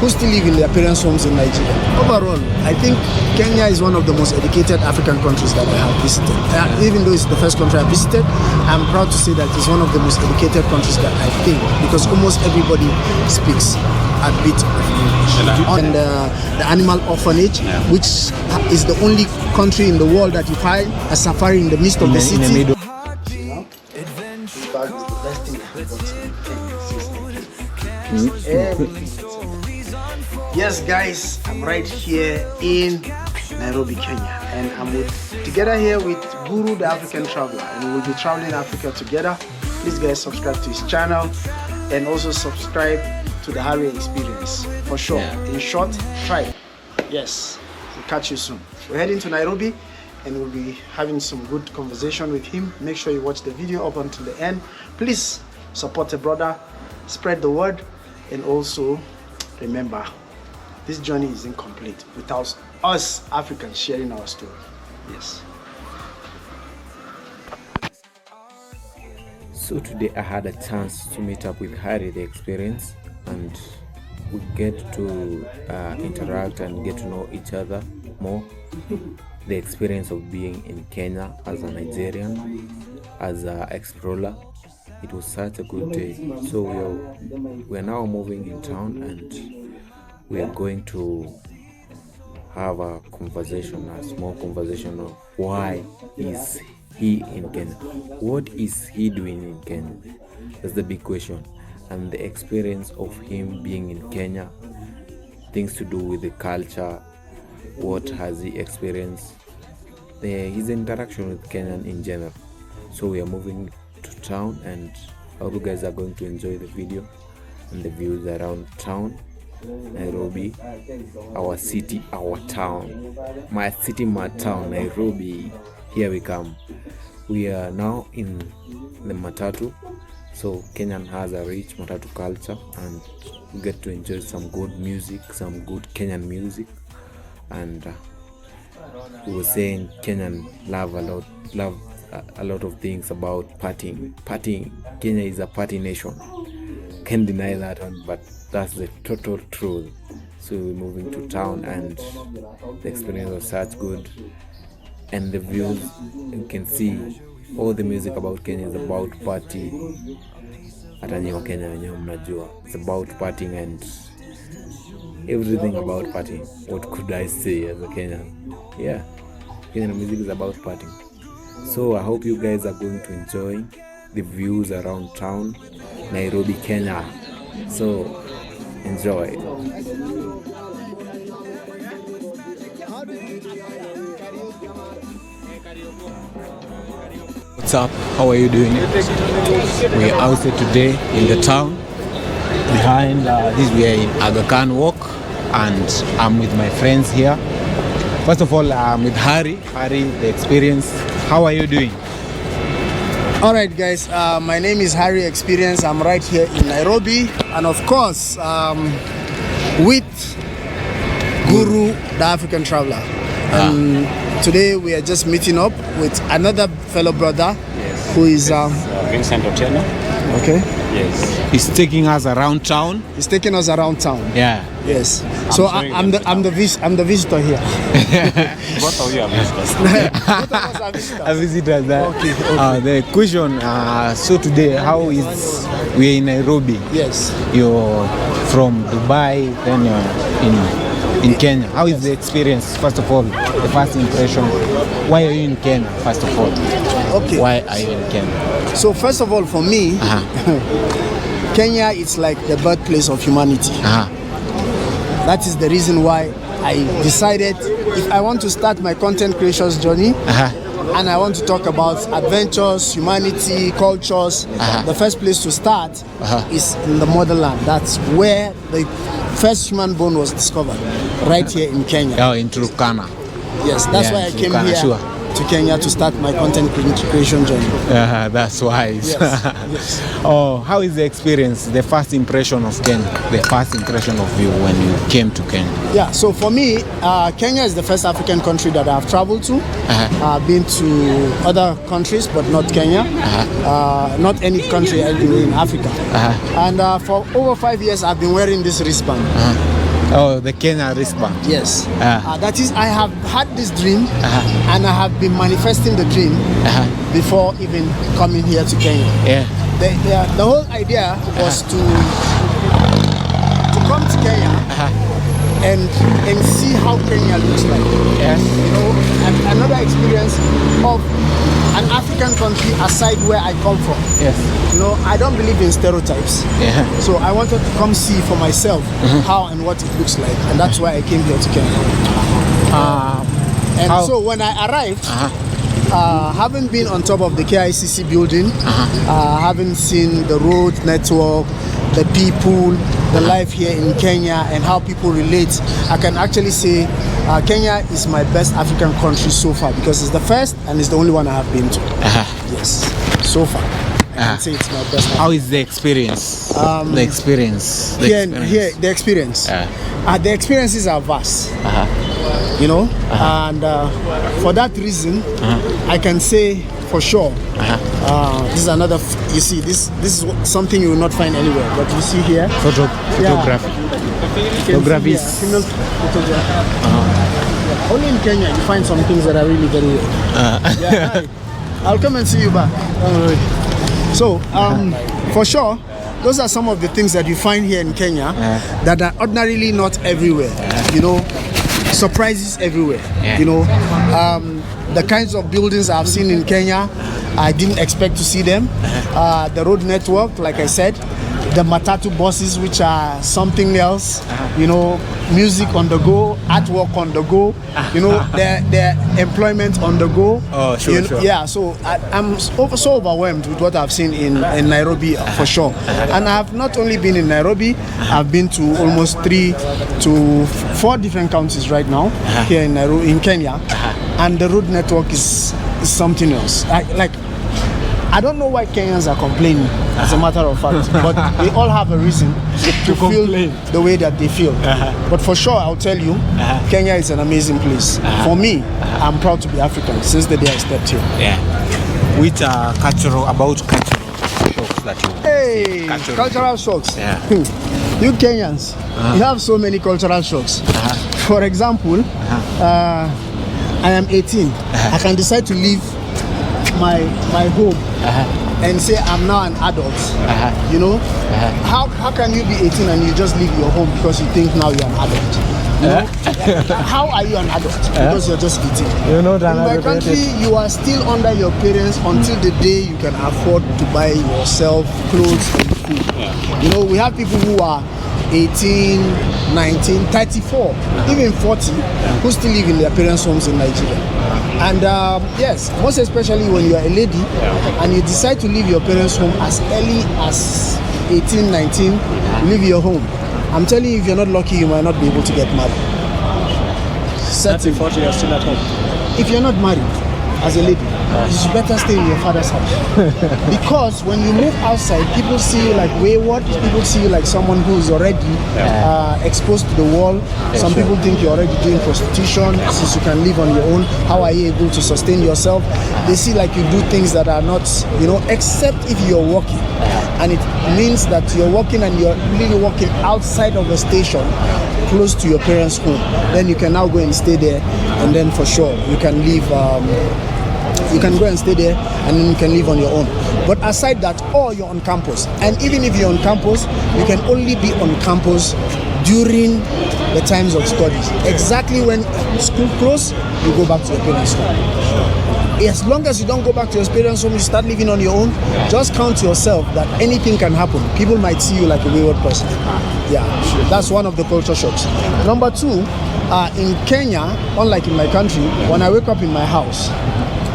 who still live in their parents' homes in Nigeria. Overall, I think Kenya is one of the most educated African countries that I have visited. Even though it's the first country I visited, I'm proud to say that it's one of the most educated countries that I think, because almost everybody speaks a bit of English. And the animal orphanage, which is the only country in the world that you find a safari in the midst of the city. In the fact, it's the best thing that Yes, guys, I'm right here in Nairobi, Kenya, and I'm together here with Guru, the African traveler, and we'll be traveling Africa together. Please, guys, subscribe to his channel and also subscribe to the Harry Experience for sure. In short, try it. Yes, we'll catch you soon. We're heading to Nairobi, and we'll be having some good conversation with him. Make sure you watch the video up until the end. Please support a brother, spread the word, and also remember, this journey is incomplete without us Africans sharing our story. Yes. So today I had a chance to meet up with Harry the Experience, and we get to interact and get to know each other more. The experience of being in Kenya as a Nigerian, as an explorer, it was such a good day. So we are now moving in town, and we are going to have a conversation, a small conversation of why is he in Kenya? What is he doing in Kenya? That's the big question. And the experience of him being in Kenya, things to do with the culture, what has he experienced, his interaction with Kenyan in general. So we are moving to town, and I hope you guys are going to enjoy the video and the views around town. Nairobi, our city, our town, my city, my town, Nairobi. Here we come. We are now in the matatu. So Kenyan has a rich matatu culture, and we get to enjoy some good music, some good Kenyan music. And we were saying Kenyan love a lot of things about partying. Kenya is a party nation. Can't deny that one, but that's the total truth. So we're moving to town, and the experience was such good, and the views, you can see all the music about Kenya is about party. It's about partying and everything about partying. What could I say as a Kenyan? Yeah, Kenyan music is about partying. So I hope you guys are going to enjoy the views around town, Nairobi, Kenya. So enjoy. What's up? How are you doing? We're out here today in the town. Behind this, we are in Aga Khan Walk, and I'm with my friends here. First of all, I'm with Harry the Experience. How are you doing? All right, guys, my name is Harry Experience. I'm right here in Nairobi, and of course with Guru, the African traveler. And today we are just meeting up with another fellow brother, who is Vincent Otieno. Okay. Yes. He's taking us around town. He's taking us around town. Yeah. Yes. So I'm the visitor here. Both of you are visitors. Both of us are visitors. A visitor there. Okay. The question. So today, how is we're in Nairobi? Yes. You're from Dubai, then you're in Kenya. How is the experience? First of all, the first impression. Why are you in Kenya? First of all. Okay. Why are you in Kenya? So first of all, for me, Kenya is like the birthplace of humanity. That is the reason why I decided, if I want to start my content creation journey, and I want to talk about adventures, humanity, cultures, the first place to start is in the motherland. That's where the first human bone was discovered, right here in Kenya. Oh, in Turkana. Yes, that's why I came here to Kenya to start my content creation journey. That's wise. Yes. Oh, how is the experience, the first impression of Kenya, the first impression of you when you came to Kenya? Yeah, so for me, Kenya is the first African country that I've traveled to. I've been to other countries, but not Kenya. Not any country in Africa. And for over 5 years, I've been wearing this wristband. Oh, the Kenyan wristband. Yes. Ah. That is, I have had this dream, and I have been manifesting the dream before even coming here to Kenya. Yeah. The whole idea was to come to Kenya and see how Kenya looks like. Yeah. You know, and another experience of an African country aside where I come from. Yes. You know, I don't believe in stereotypes. Yeah. So I wanted to come see for myself how and what it looks like, and that's why I came here to Kenya. And so when I arrived, having been on top of the KICC building, having seen the road network, the people, the life here in Kenya, and how people relate, I can actually say Kenya is my best African country so far, because it's the first and it's the only one I have been to. Yes, so far. I can say it's my best. How is the experience? The experience. The experiences are vast. You know, and for that reason, I can say for sure. This is another. You see, this is something you will not find anywhere. But you see here, Photography. Photography is female photography. Only in Kenya you find some things that are really very weird. Yeah, I'll come and see you back. So, for sure, those are some of the things that you find here in Kenya that are ordinarily not everywhere. You know, surprises everywhere. You know, the kinds of buildings I've seen in Kenya, I didn't expect to see them. The road network, like I said, the matatu buses, which are something else. You know, music on the go, artwork on the go. You know, their employment on the go. Oh, sure, sure. Yeah, so I'm so overwhelmed with what I've seen in Nairobi for sure. And I have not only been in Nairobi, I've been to almost 3 to 4 different counties right now here in Nairobi, in Kenya. And the road network is something else. I don't know why Kenyans are complaining, as a matter of fact, but they all have a reason to feel the way that they feel. But for sure, I'll tell you, Kenya is an amazing place. For me, I'm proud to be African since the day I stepped here. Yeah. Which cultural shocks that you Hey, cultural shocks. Yeah. You Kenyans, you have so many cultural shocks. For example, I am 18. I can decide to leave my home and say I'm now an adult. You know, how can you be 18 and you just leave your home because you think now you're an adult? You know? How are you an adult? Because you're just 18. You know that in my country, you are still under your parents until the day you can afford to buy yourself clothes and food. You know, we have people who are 18, 19, 34, even 40, who still live in their parents' homes in Nigeria. And yes, most especially when you are a lady and you decide to leave your parents' home as early as 18, 19, leave your home. I'm telling you, if you're not lucky, you might not be able to get married. 30, 40, you're still at home. If you're not married as a lady, you should better stay in your father's house. Because when you move outside, people see you like wayward, people see you like someone who's already exposed to the world. Some people think you're already doing prostitution, since you can live on your own. How are you able to sustain yourself? They see like you do things that are not, you know, except if you're working. And it means that you're working and you're really working outside of a station close to your parents' home. Then you can now go and stay there, and then for sure you can live. You can go and stay there, and then you can live on your own. But aside that, or you're on campus. And even if you're on campus, you can only be on campus during the times of studies. Exactly when school closes, you go back to your parents' home. As long as you don't go back to your parents' home, you start living on your own, just count yourself that anything can happen. People might see you like a wayward person. Yeah, that's one of the culture shocks. Number 2, in Kenya, unlike in my country, when I wake up in my house,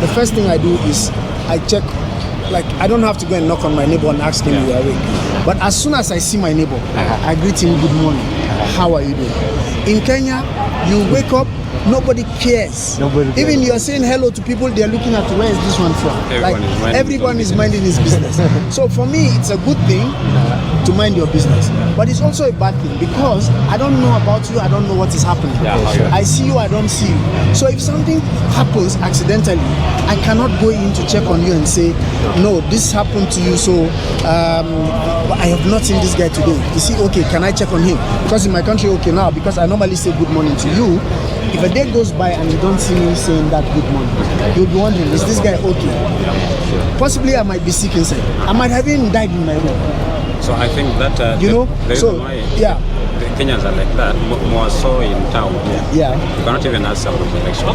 the first thing I do is I check, like I don't have to go and knock on my neighbor and ask him if you're awake. But as soon as I see my neighbor, I greet him, good morning, how are you doing? In Kenya, you wake up, Nobody cares. Nobody cares. Even you're saying hello to people, they're looking at where is this one from. Everyone is minding his business. So for me, it's a good thing to mind your business, but it's also a bad thing because I don't know about you. I don't know what is happening. I see you, I don't see you. So if something happens accidentally, I cannot go in to check on you and say, no, this happened to you, so I have not seen this guy today. You see, okay, can I check on him? Because in my country, okay, now, because I normally say good morning to you, if a day goes by and you don't see me saying that good morning, you'll be wondering, is this guy okay? Possibly I might be sick inside. I might have even died in my room. So I think that the Kenyans are like that, more so in town. Yeah. You cannot even ask someone direction.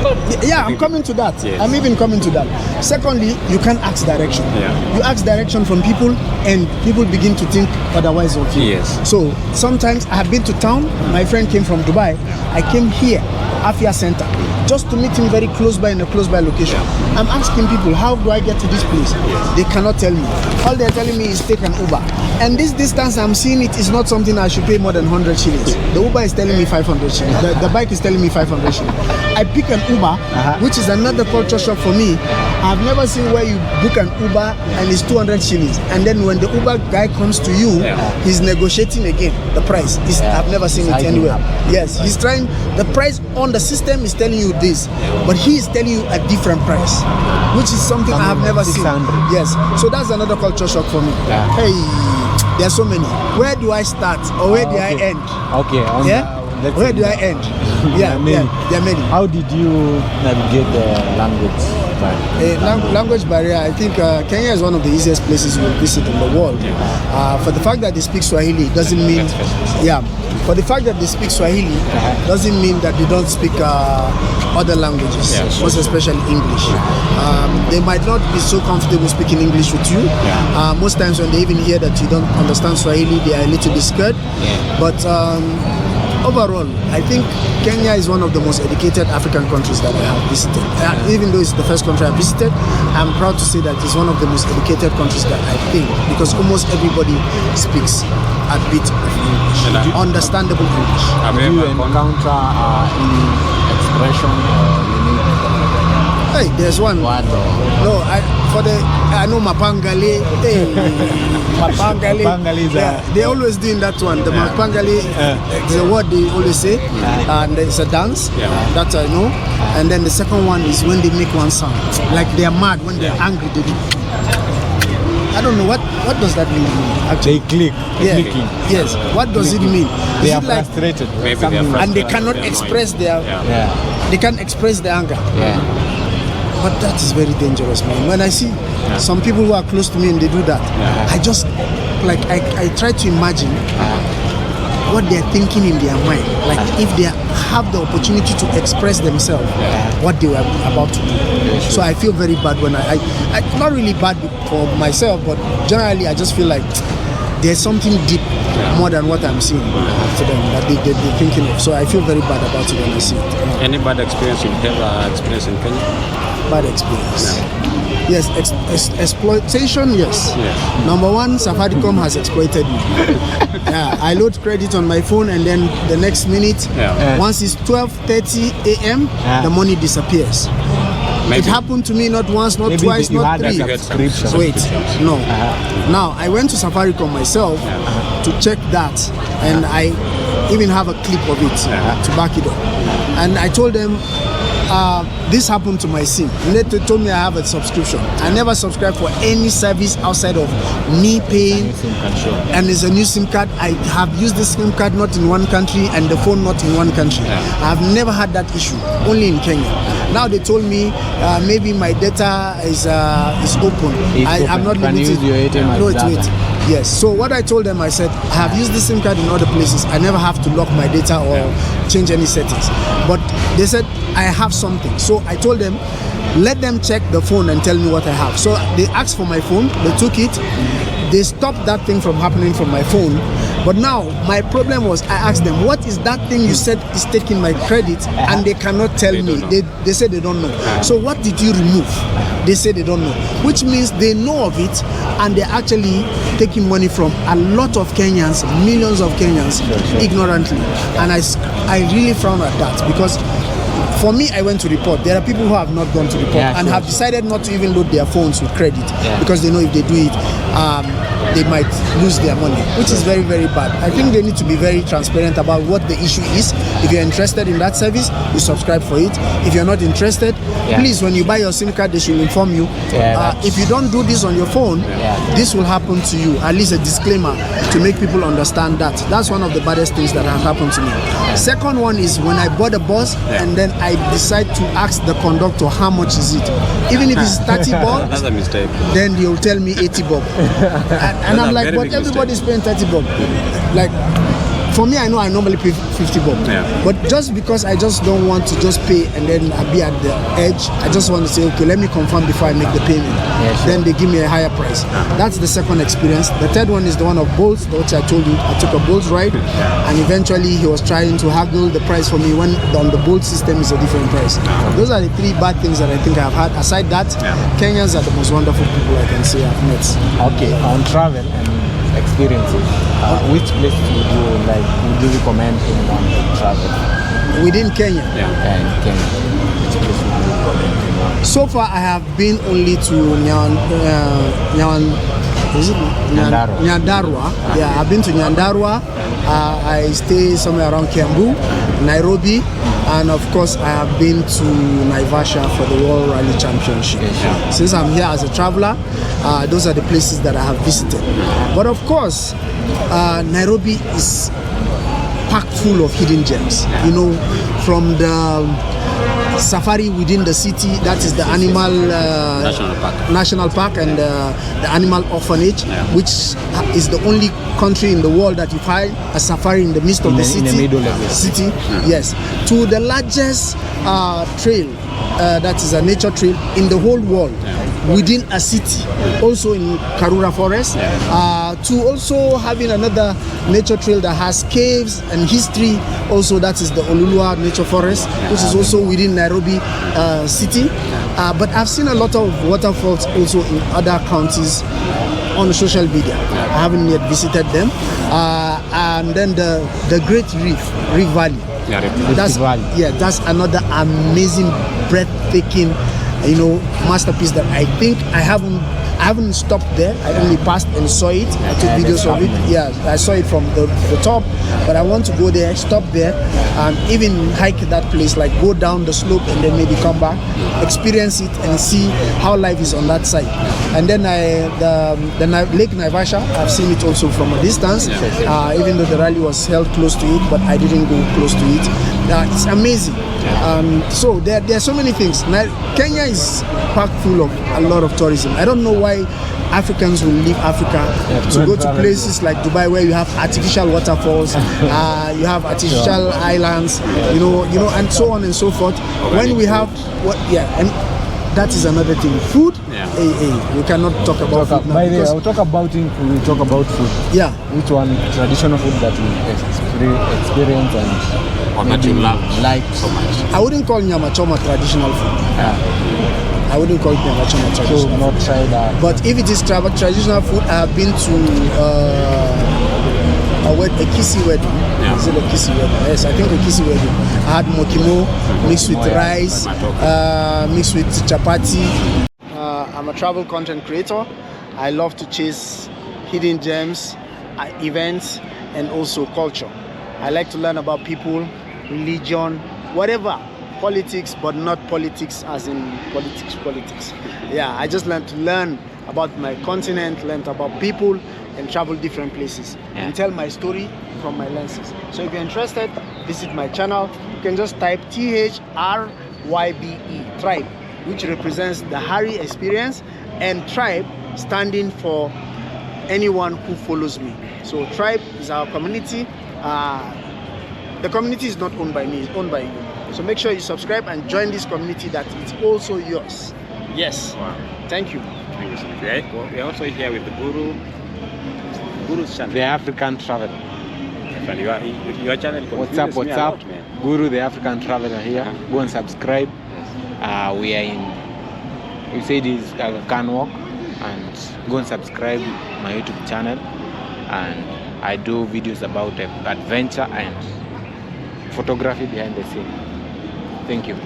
Yeah, I'm coming to that. Yes. I'm even coming to that. Secondly, you can't ask direction. Yeah. You ask direction from people and people begin to think otherwise of you. Yes. So sometimes I have been to town. My friend came from Dubai. I came here, Afia Center, just to meet him very close by in a close by location. I'm asking people, how do I get to this place? They cannot tell me. All they're telling me is take an Uber. And this distance I'm seeing it is not something I should pay more than 100 shillings. The Uber is telling me 500 shillings. The bike is telling me 500 shillings. I pick an Uber, which is another culture shock for me. I've never seen where you book an Uber and it's 200 shillings. And then when the Uber guy comes to you, he's negotiating again the price. I've never seen it anywhere. Yes, he's trying. The price on the system is telling you this, but he is telling you a different price, which is something I have never seen. Yes, so that's another culture shock for me. Hey, there are so many. Where do I start or where do I end? Okay. Where do I end? There are many. How did you navigate the language barrier? Language barrier, I think Kenya is one of the easiest places you will visit in the world. For the fact that they speak Swahili doesn't mean, for the fact that they speak Swahili doesn't mean that they don't speak other languages, most especially English. They might not be so comfortable speaking English with you. Most times when they even hear that you don't understand Swahili, they are a little bit scared. But overall, I think Kenya is one of the most educated African countries that I have visited. Even though it's the first country I've visited, I'm proud to say that it's one of the most educated countries that I think, because almost everybody speaks a bit of English, understandable English. Have you encounter any expression unique? Hey, there's one. What? No, I know Mapangale. Hey, Mapangale. They always doing that one. The Mapangale is a word they always say, and it's a dance. That I know. And then the second one is when they make one sound, like they are mad when they're angry. They do. I don't know what does that mean. Actually, they click. Clicking. Yes. What does it mean? They are frustrated. Maybe they are frustrated. And they cannot express their. They can't express their anger. But that is very dangerous, man. When I see some people who are close to me and they do that, I just I try to imagine what they're thinking in their mind. Like if they have the opportunity to express themselves, what they were about to do. So I feel very bad when I not really bad for myself, but generally I just feel like there's something deep more than what I'm seeing to them that they're thinking of. So I feel very bad about it when I see it. Any bad experience you have experienced in Kenya? Bad experience. Yes, exploitation, yes. Number one, Safaricom has exploited me. I load credit on my phone and then the next minute, once it's 12:30 a.m., the money disappears. Maybe. It happened to me not once, not twice, not three. Wait, no. Now, I went to Safaricom myself to check that, and I even have a clip of it to back it up. And I told them, this happened to my SIM. And they told me I have a subscription. I never subscribed for any service outside of me paying. And it's a new SIM card. I have used the SIM card not in one country and the phone not in one country. I've never had that issue, only in Kenya. Now they told me maybe my data is open. I'm not limited. Can use your ATM no, wait. Yes. So what I told them, I said, I have used the SIM card in other places. I never have to lock my data or change any settings. But they said, I have something. So I told them, let them check the phone and tell me what I have. So they asked for my phone. They took it. They stopped that thing from happening from my phone. But now my problem was, I asked them, what is that thing you said is taking my credit? And they cannot tell me. They said they don't know. So what did you remove? They say they don't know, which means they know of it and they're actually taking money from a lot of Kenyans, millions of Kenyans, ignorantly. And I really frown at that, because For me, I went to report. There are people who have not gone to report and have decided not to even load their phones with credit because they know if they do it, they might lose their money, which is very, very bad. I think they need to be very transparent about what the issue is. If you're interested in that service, you subscribe for it. If you're not interested, please, when you buy your SIM card, they should inform you. If you don't do this on your phone, this will happen to you. At least a disclaimer to make people understand that. That's one of the baddest things that have happened to me. Second one is when I bought a bus and then I decide to ask the conductor how much is it. Even if it's 30 bob, That's a mistake. then he'll tell me 80 bob. And I'm like, but everybody's paying 30 bob. Like, for me, I know I normally pay 50 bob. But just because I just don't want to just pay and then I be at the edge, I just want to say, okay, let me confirm before I make the payment. Then they give me a higher price. That's the second experience. The third one is the one of Bolts, which I told you. I took a Bolts ride and eventually he was trying to haggle the price for me when on the Bolt system is a different price. Those are the three bad things that I think I've had. Aside that, Kenyans are the most wonderful people I can say I've met. Okay, on travel and experiences, which place would you recommend anyone to travel? Within Kenya? In Kenya. Which place would you recommend? So far, I have been only to Nyandarua. Yeah, I've been to Nyandarua. I stay somewhere around Kiambu, Nairobi, and of course, I have been to Naivasha for the World Rally Championship. Since I'm here as a traveler, those are the places that I have visited. But of course, Nairobi is packed full of hidden gems. You know, from the safari within the city, that is the animal national park and the animal orphanage, which is the only country in the world that you find a safari in the midst of the city. In the middle of the city. Yes, to the largest trail, that is a nature trail in the whole world, within a city, also in Karura Forest, to also having another nature trail that has caves and history, also that is the Olulua Nature Forest, which is also within Nairobi city. But I've seen a lot of waterfalls also in other counties on social media. I haven't yet visited them. And then the Great Rift Valley. That's another amazing, breathtaking, masterpiece that I think I haven't stopped there. I only passed and saw it. I took videos of it. Yeah, I saw it from the top, but I want to go there, stop there, and even hike that place, like go down the slope and then maybe come back, experience it and see how life is on that side. And then the Lake Naivasha, I've seen it also from a distance, even though the rally was held close to it, but I didn't go close to it. It's amazing. So there are so many things. Kenya is packed full of a lot of tourism. I don't know why Africans will leave Africa to go to places like Dubai where you have artificial waterfalls, you have artificial islands, and so on and so forth. When we have and that is another thing. Food, we cannot talk about food now. By the way, I'll talk about food. Yeah. Which one traditional food that you experience and that you love like so much? I wouldn't call nyama choma traditional food. I wouldn't call it nyama choma traditional food. Not try that. But if it is traditional food, I have been to a Kisi wedding. Is it a Kisi wedding? Yes, I think a Kisi wedding. I had mokimo mixed with rice, mixed with chapati. I'm a travel content creator. I love to chase hidden gems, events, and also culture. I like to learn about people, religion, whatever, politics, but not politics as in politics. Yeah, I just learn to learn about my continent, learn about people, and travel different places and tell my story from my lenses. So if you're interested, visit my channel. You can just type THRYBE, tribe, which represents the Harry experience, and tribe standing for anyone who follows me. So tribe is our community. The community is not owned by me, it's owned by you. So make sure you subscribe and join this community that it's also yours. Yes. Wow. Thank you. Thank you so much. We're also here with the Guru's channel. The African Traveler. Your channel. What's up? Man. Guru, the African Traveler here. Go and subscribe. We are in. We say this can walk, and go and subscribe my YouTube channel. And I do videos about adventure and photography behind the scene. Thank you.